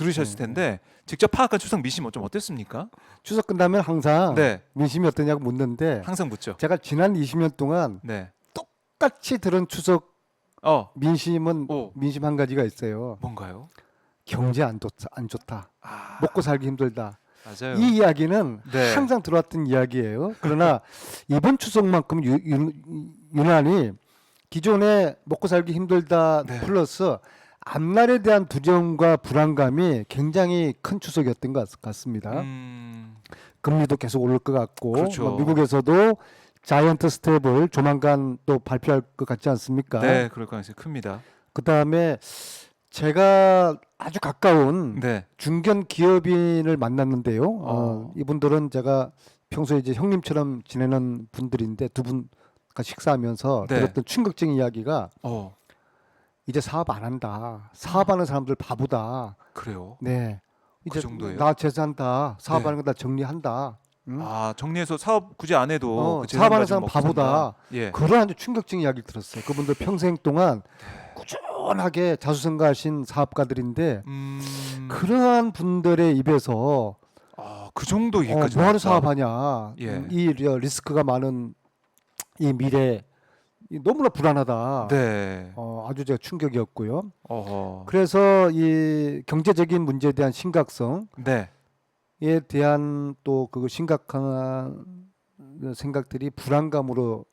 들으셨을 텐데 직접 파악한 추석 민심 좀 어땠습니까? 추석 끝나면 항상 네, 민심이 어떠냐고 묻는데 항상 묻죠. 제가 지난 20년 동안 네, 똑같이 들은 추석 어, 민심은 오, 민심 한 가지가 있어요. 뭔가요? 경제 안 좋다. 아, 먹고 살기 힘들다. 맞아요. 이 이야기는 네. 항상 들어왔던 이야기예요. 그러나 이번 추석만큼 유난히 기존에 먹고 살기 힘들다 네. 플러스 앞날에 대한 두려움과 불안감이 굉장히 큰 추석이었던 것 같습니다. 금리도 계속 오를 것 같고 그렇죠. 뭐 미국에서도 자이언트 스텝을 조만간 또 발표할 것 같지 않습니까? 네, 그럴 가능성이 큽니다. 그다음에 제가 아주 가까운 네, 중견 기업인을 만났는데요. 어. 이분들은 제가 평소에 이제 형님처럼 지내는 분들인데 두 분과 식사하면서 네. 들었던 충격적인 이야기가 어, 이제 사업 안 한다. 사업하는 사람들 바보다. 그래요. 네. 그 이제 정도예요? 나 재산다. 사업하는 네. 거 다 정리한다. 응? 아, 정리해서 사업 굳이 안 해도 그 재산 사업하는 가지고 사람 먹고 바보다. 산다. 예. 그러한 아주 충격적인 이야기를 들었어요. 그분들 평생 동안 꾸준하게 자수성가하신 사업가들인데 그러한 분들의 입에서 아, 그 정도 얘기까지 뭐하러 나왔다. 사업하냐. 예. 이 리스크가 많은 이 미래 너무나 불안하다. 네. 아주 제가 충격이었고요. 어허. 그래서 이 경제적인 문제에 대한 심각성에 네. 대한 또 그 심각한 생각들이 불안감으로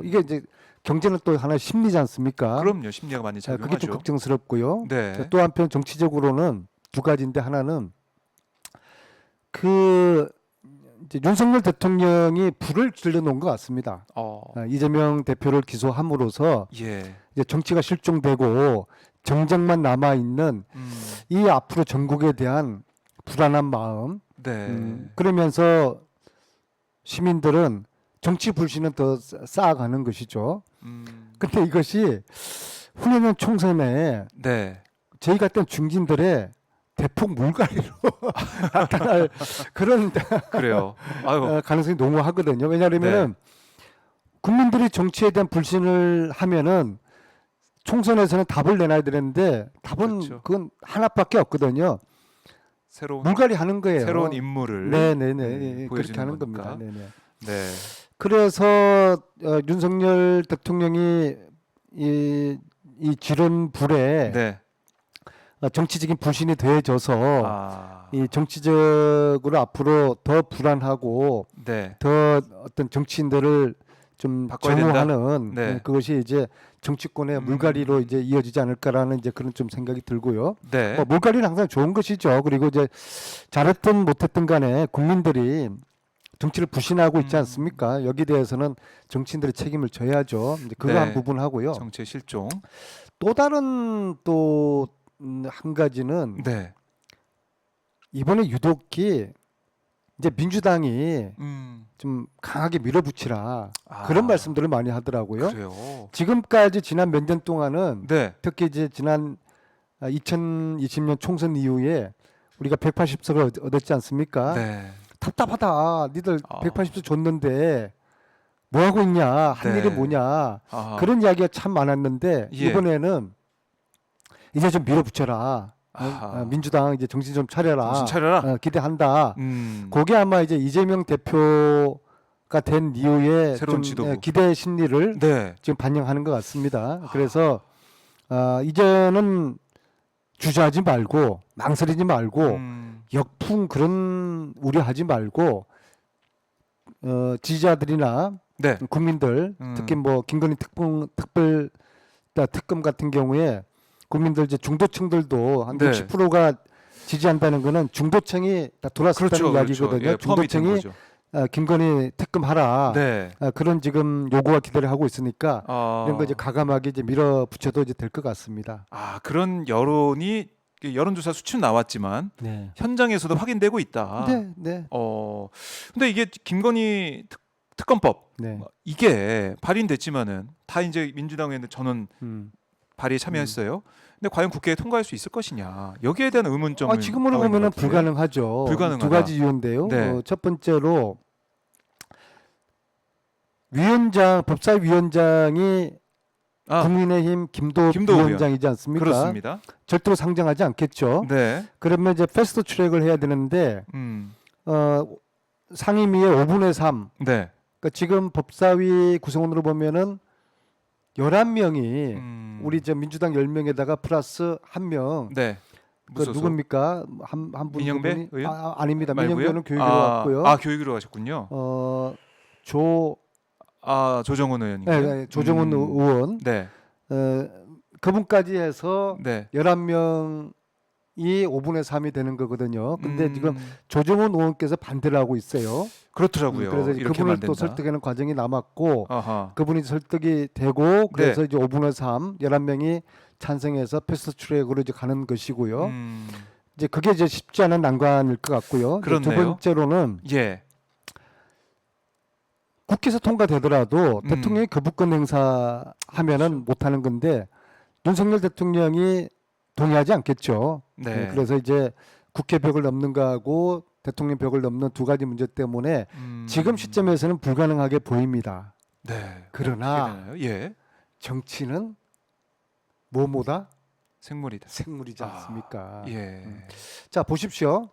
이게 이제 경제는 또 하나의 심리지 않습니까? 그럼요. 심리가 많이 그게 좀 작용하죠. 걱정스럽고요. 네. 또 한편 정치적으로는 두 가지인데 하나는 그 이제 윤석열 대통령이 불을 질러놓은 것 같습니다. 이재명 대표를 기소함으로써 예. 이제 정치가 실종되고 정쟁만 남아 있는 이 앞으로 전국에 대한 불안한 마음. 네. 그러면서 시민들은 정치 불신은 더 쌓아가는 것이죠. 근데 이것이 후내년 총선에 네. 저희 같은 중진들의 대폭 물갈이로 나타날 그런 그래요. 아유. 가능성이 농후하거든요. 왜냐하면은 국민들이 정치에 대한 불신을 하면은 총선에서는 답을 내놔야 되는데 답은 그렇죠. 그건 하나밖에 없거든요. 새로운 물갈이 하는 거예요. 새로운 인물을 네네네 그렇게 보여주는 하는 거니까. 겁니다. 네네. 네. 그래서 윤석열 대통령이 이 지른 불에 네. 정치적인 불신이 더해져서 아. 이 정치적으로 앞으로 더 불안하고 네. 더 어떤 정치인들을 좀 바꿔야 된다? 정우하는 네. 그것이 이제 정치권의 물갈이로 이제 이어지지 않을까라는 이제 그런 좀 생각이 들고요. 네. 뭐 물갈이는 항상 좋은 것이죠. 그리고 이제 잘했든 못했든 간에 국민들이 정치를 부신하고 있지 않습니까? 여기 대해서는 정치인들이 책임을 져야죠. 이제 그거 네. 한 부분 하고요. 정치의 실종. 또 다른 또 한 가지는 네. 이번에 유독히 이제 민주당이 좀 강하게 밀어붙이라 그런 말씀들을 많이 하더라고요. 그래요. 지금까지 지난 몇 년 동안은 네. 특히 이제 지난 2020년 총선 이후에 우리가 180석을 얻었지 않습니까? 네. 답답하다. 니들 180석 줬는데 뭐 하고 있냐? 한 네. 일이 뭐냐? 아하. 그런 이야기가 참 많았는데 예. 이번에는 이제 좀 밀어붙여라. 아하. 민주당 이제 정신 좀 차려라. 정신 차려라. 기대한다. 그게 아마 이제 이재명 대표가 된 이후에 새로운 좀 지도부. 기대 심리를 네. 지금 반영하는 것 같습니다. 그래서 이제는 주저하지 말고 망설이지 말고 역풍 그런 우려하지 말고 지지자들이나 네. 국민들 특히 뭐 김건희 특검 같은 경우에 국민들 이제 중도층들도 한 네. 60%가 지지한다는 거는 중도층이 다 돌아섰다는 그렇죠. 이야기거든요. 그렇죠. 예, 포함이 된 중도층이 거죠. 김건희 특검하라. 네. 그런 지금 요구와 기대를 하고 있으니까 이런 거 이제 아, 가감하게 이제 밀어붙여도 이제 될 것 같습니다. 그런 여론이 여론조사 수치는 나왔지만 네. 현장에서도 확인되고 있다. 네, 네, 근데 이게 김건희 특검법 네. 이게 발의됐지만은 다 이제 민주당에는 저는 발의에 참여했어요. 근데 과연 국회에 통과할 수 있을 것이냐 여기에 대한 의문점을 지금으로 나와 있는 보면은 것 같은데. 불가능하죠. 불가능하다. 두 가지 이유인데요. 네. 첫 번째로 법사위원장이 국민의힘 김도읍 김도읍 위원장이지 않습니까? 그렇습니다. 절대로 상정하지 않겠죠. 네. 그러면 이제 패스트 트랙을 해야 되는데 상임위의 5분의 3. 네. 그러니까 지금 법사위 구성원으로 보면은 11명이 우리 저 민주당 10명에다가 플러스 1명. 네. 그 누굽니까? 한 분. 민영배 의원? 아닙니다. 말고요? 민영배는 교육으로 왔고요. 교육으로 가셨군요. 조정훈 의원인가요? 네, 조정훈 의원. 네. 그분까지 해서 네. 11명이 5분의 3이 되는 거거든요. 근데 지금 조정훈 의원께서 반대를 하고 있어요. 그렇더라고요. 그래서 이렇게 그분을 하면 또 된다. 설득하는 과정이 남았고 아하. 그분이 설득이 되고 그래서 네. 이제 5분의 3, 11명이 찬성해서 패스트 트랙으로 이제 가는 것이고요. 이제 그게 이제 쉽지 않은 난관일 것 같고요. 두 그렇네요. 번째로는 예. 국회에서 통과되더라도 대통령이 거부권 행사하면은 못 하는 건데 윤석열 대통령이 동의하지 않겠죠. 네. 그래서 이제 국회 벽을 넘는 거하고 대통령 벽을 넘는 두 가지 문제 때문에 지금 시점에서는 불가능하게 보입니다. 네. 그러나 어떻게 되나요? 예. 정치는 뭐뭐다? 생물이다. 생물이지 않습니까? 예. 자, 보십시오.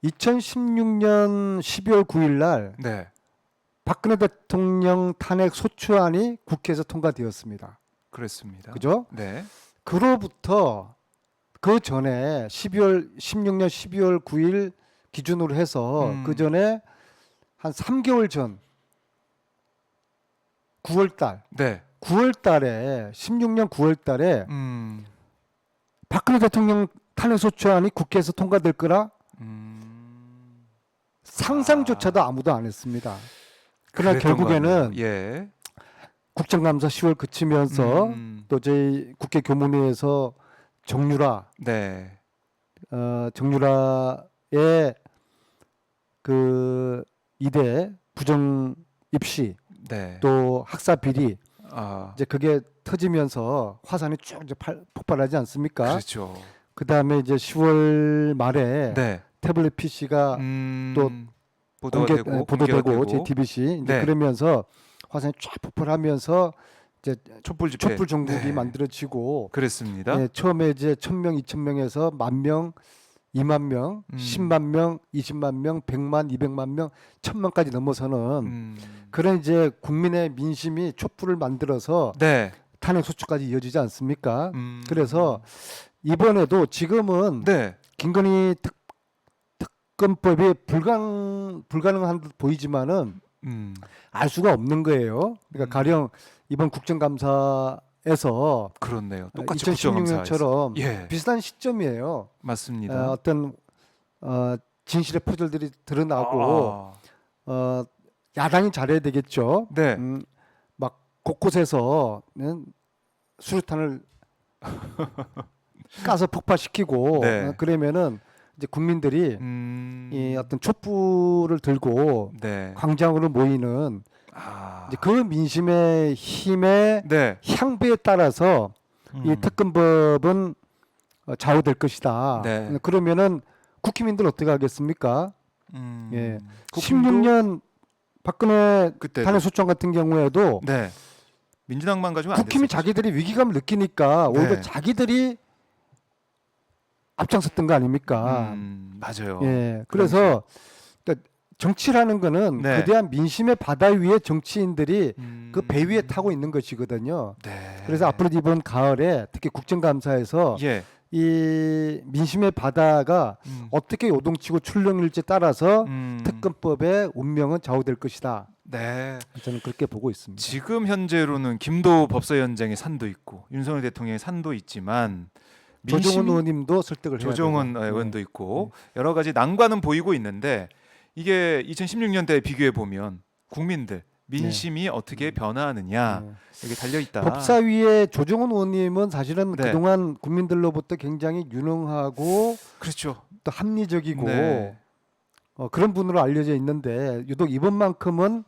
2016년 12월 9일 날 네. 박근혜 대통령 탄핵 소추안이 국회에서 통과되었습니다. 그렇습니다. 그죠? 네. 그로부터 그 전에 16년 12월 9일 기준으로 해서 그 전에 한 3개월 전 9월 달 네. 9월 달에 16년 9월 달에 박근혜 대통령 탄핵 소추안이 국회에서 통과될 거라 상상조차도 아무도 안 했습니다. 그러나 결국에는 예. 국정감사 10월 그치면서 또 저희 국회 교문위에서 정유라 네. 정유라의 그 이대 부정 입시 네. 또 학사 비리 아, 이제 그게 터지면서 화산이 쭉 이제 폭발하지 않습니까? 그렇죠. 그다음에 이제 10월 말에 네. 태블릿 PC가 또 보도가 되고 공개가 보도되고 되고. JTBC 이제 네. 그러면서 화산이 쫙 폭발하면서 이제 촛불 집회. 촛불 정국이 네. 만들어지고 그랬습니다. 예, 처음에 이제 1,000명, 2,000명에서 10,000명, 2만 명, 10만 명, 20만 명, 100만, 200만 명, 1,000만까지 넘어서는 그런 이제 국민의 민심이 촛불을 만들어서 네. 탄핵 소추까지 이어지지 않습니까? 그래서 이번에도 지금은 네. 김건희 특검법이 불가능한 듯 보이지만은 알 수가 없는 거예요. 그러니까 가령 이번 국정감사에서 그렇네요. 똑같이 2016년처럼 예. 비슷한 시점이에요. 맞습니다. 어떤 진실의 표절들이 드러나고 야당이 잘해야 되겠죠. 네. 막 곳곳에서 수류탄을 까서 폭파시키고 네. 그러면은 이제 국민들이 이 어떤 촛불을 들고 네. 광장으로 모이는 이제 그 민심의 힘의 네. 향배에 따라서 이 특검법은 좌우될 것이다. 네. 그러면은 국민들 어떻게 하겠습니까? 예. 국힘도 16년 박근혜 그때도. 탄핵 소추안 같은 경우에도 네. 민주당만 가지고 안 국힘이 됐어요. 자기들이 위기감을 느끼니까 네. 오히려 자기들이 앞장섰던 거 아닙니까? 맞아요. 예. 그래서 그러니까 정치라는 거는 네. 거대한 민심의 바다 위에 정치인들이 그 배 위에 타고 있는 것이거든요. 네. 그래서 앞으로 이번 가을에 특히 국정감사에서 예. 이 민심의 바다가 어떻게 요동치고 출렁일지에 따라서 특검법의 운명은 좌우될 것이다. 네. 저는 그렇게 보고 있습니다. 지금 현재로는 김도 법사위원장의 산도 있고 윤석열 대통령의 산도 있지만 조정훈 의원님도 설득을 해야 조정훈 되고. 의원도 있고 여러 가지 난관은 보이고 있는데 이게 2016년대에 비교해 보면 국민들 민심이 어떻게 변화하느냐 여기 달려 있다. 법사위의 조정훈 의원님은 사실은 네. 그동안 국민들로부터 굉장히 유능하고 그렇죠. 또 합리적이고 네. 그런 분으로 알려져 있는데 유독 이번만큼은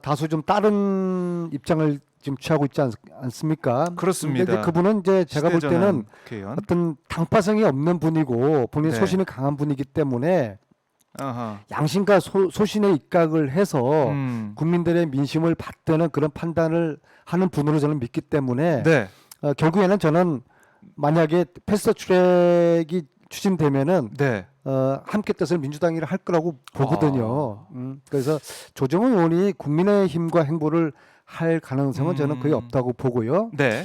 다소 좀 다른 입장을 지금 취하고 있지 않습니까? 그렇습니다. 근데 이제 그분은 이제 제가 볼 때는 국회의원. 어떤 당파성이 없는 분이고 본인 네. 소신이 강한 분이기 때문에 아하. 양심과 소신에 입각을 해서 음. 국민들의 민심을 받드는 그런 판단을 하는 분으로 저는 믿기 때문에 네. 결국에는 저는 만약에 패스트트랙이 추진되면은 네. 함께 뜻을 민주당이 할 거라고 보거든요. 그래서 조정훈 의원이 국민의힘과 행보를 할 가능성은 저는 거의 없다고 보고요. 네.